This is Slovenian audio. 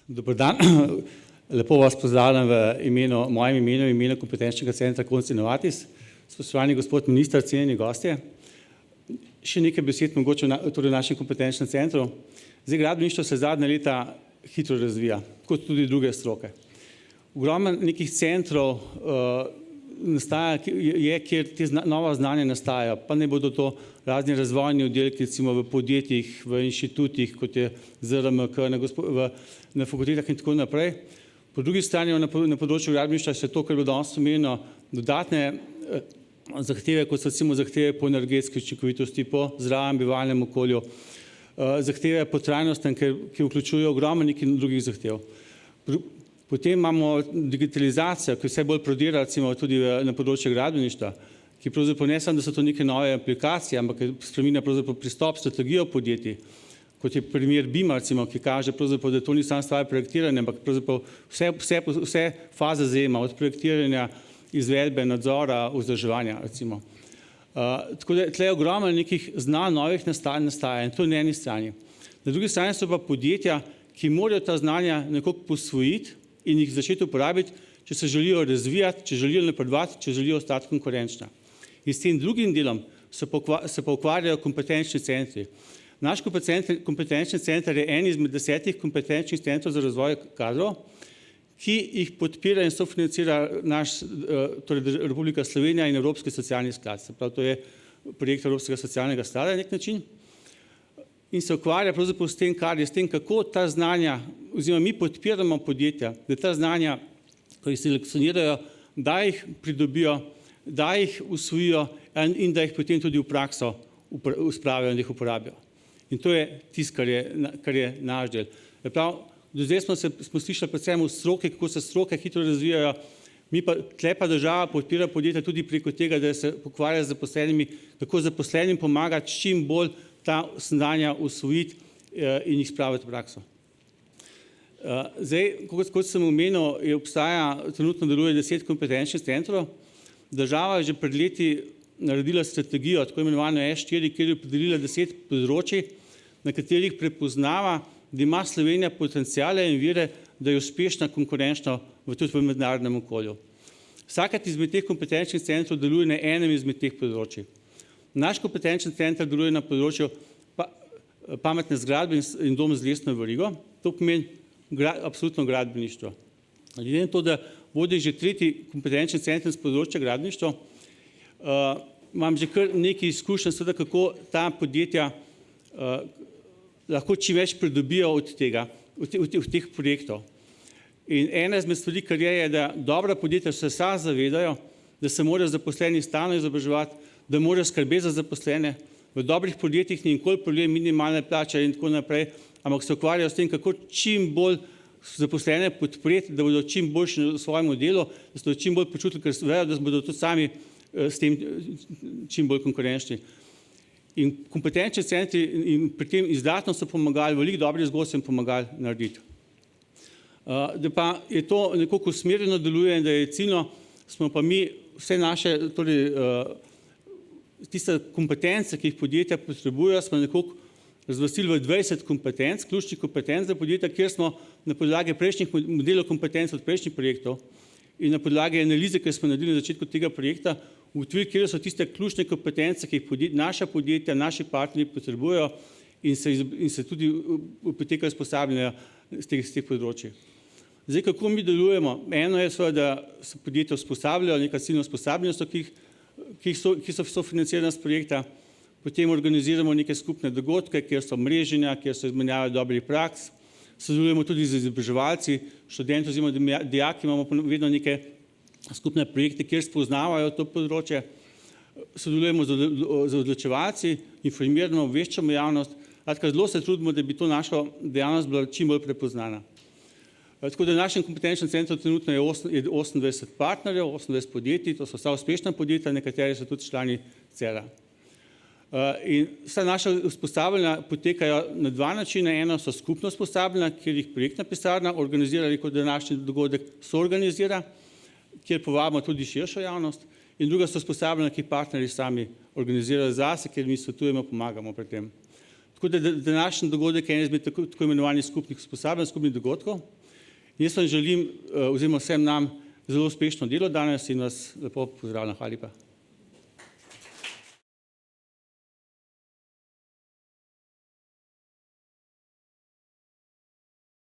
Dober dan. Lepo vas pozdravljam v mojem imenu Kompetenčnega centra Konc Innovatis. Spoštovani gospod minister, cenjeni gostje. Še nekaj besed mogoče v našem kompetenčnem centru. Zdaj, gradbeništvo se zadnja leta hitro razvija, kot tudi druge stroke. Ogromno nekih centrov nastaja, kjer te nova znanja nastajajo, pa ne bodo to razni razvojni oddelki, recimo v podjetjih, v inštitutih, kot je ZRMK, na fakultetah in tako naprej. Po drugi strani na področju gradbeništva se to, kar je bilo danes omenjeno, dodatne zahteve, kot so recimo zahteve po energetski učinkovitosti, po zdravem bivalnem okolju, zahteve po trajnostnem, ki vključujejo ogromno nekih drugih zahtev. Potem imamo digitalizacijo, ki vse bolj prodira recimo tudi na področju gradbeništva, ki pravzaprav ne samo, da so to neke nove aplikacije, ampak spreminja pravzaprav pristop, strategijo podjetij, kot je primer BIM-a recimo, ki kaže pravzaprav, da to ni samo stvar projektiranja, ampak pravzaprav vse faze zajema, od projektiranja, izvedbe, nadzora, vzdrževanja recimo. Tako da tle je ogromno nekih znanj novih nastaja in to na eni strani. Na drugi strani so pa podjetja, ki morajo ta znanja nekako posvojiti in jih začeti uporabiti, če se želijo razvijati, če želijo napredovati, če želijo ostati konkurenčna. In s tem drugim delom se pa ukvarjajo kompetenčni centri. Naš kompetenčni center je en izmed 10 kompetenčnih centrov za razvoj kadrov, ki jih podpira in sofinancira torej Republika Slovenija in Evropski socialni sklad. Se pravi, to je projekt Evropskega socialnega sklada na nek način. In se ukvarja pravzaprav s tem, kako ta znanja, oziroma mi podpiramo podjetja, da ta znanja, ko jih selekcionirajo, da jih pridobijo, da jih usvojijo in da jih potem tudi v prakso spravijo in jih uporabijo. In to je tisto, kar je naš del. Do zdaj smo slišali predvsem v stroke, kako se stroke hitro razvijajo, tle pa država podpira podjetja tudi preko tega, da se ukvarja z zaposlenimi, kako zaposlenim pomagati čim bolj ta znanja usvojiti in jih spraviti v prakso. Zdaj, kot sem omenil, trenutno deluje 10 kompetenčnih centrov. Država je že pred leti naredila strategijo, tako imenovano S4, kjer je opredelila 10 področij, na katerih prepoznava, da ima Slovenija potenciale in vire, da je uspešna konkurenčna tudi v mednarodnem okolju. Vsakat izmed teh kompetenčnih centrov deluje na enem izmed teh področij. Naš kompetenčni center deluje na področju pametne zgradbe in dom z lesno verigo. To pomeni absolutno gradbeništvo. Glede na to, da vodi že 3. kompetenčni center z področja gradbeništva, imam že kar nekaj izkušenj, kako ta podjetja lahko čim več pridobijo od tega, od teh projektov. In ena izmed stvari, kar je, da dobra podjetja se zavedajo, da se morajo zaposleni stalno izobraževati, da morajo skrbeti za zaposlene. V dobrih podjetjih ni nikoli problem minimalne plače in tako naprej, ampak se ukvarjajo s tem, kako čim bolj zaposlene podpreti, da bodo čim boljši v svojem delu, da se bodo čim bolj počutili, ker vejo, da bodo tudi sami s tem čim bolj konkurenčni. In kompetenčni centri in pri tem izdatno so pomagali, veliko dobrih zgodb so jim pomagali narediti. Da pa je to nekako usmerjeno deluje in da je ciljno, smo pa mi vse naše, torej tiste kompetence, ki jih podjetja potrebujejo, smo nekako razvrstili v 20 kompetenc, ključnih kompetenc za podjetja, kjer smo na podlagi prejšnjih modelov kompetenc od prejšnjih projektov in na podlagi analize, ki smo naredili na začetku tega projekta, ugotovili, kjer so tiste ključne kompetence, ki jih naša podjetja, naši partnerji potrebujejo in se tudi potekajo usposabljanja z teh področij. Zdaj, kako mi delujemo? Eno je seveda, da se podjetja usposabljajo, neka ciljna usposabljanja, ki so sofinancirana z projekta, potem organiziramo neke skupne dogodke, kjer so mreženja, kjer so izmenjave dobrih praks, sodelujemo tudi z izobraževalci, študenti oziroma dijaki, imamo vedno neke skupne projekte, kjer spoznavajo to področje, sodelujemo z odločevalci, informiramo, obveščamo javnost, zelo se trudimo, da bi to našo dejavnost bila čim bolj prepoznana. Tako da v našem kompetenčnem centru trenutno je 28 partnerjev, 28 podjetij, to so vsa uspešna podjetja, nekateri so tudi člani CER-a. In vsa naša usposabljanja potekajo na 2 načina. Eno so skupno usposabljanja, kjer jih projektna pisarna organizira, kot današnji dogodek soorganizira, kjer povabimo tudi širšo javnost, in druga so usposabljanja, ki partnerji sami organizirajo zase, kjer mi svetujemo, pomagamo pri tem. Tako da današnji dogodek je en izmed tako imenovanih skupnih usposabljanj, skupnih dogodkov. Jaz vam želim oziroma vsem nam zelo uspešno delo danes in vas lepo pozdravljam. Hvala lepa.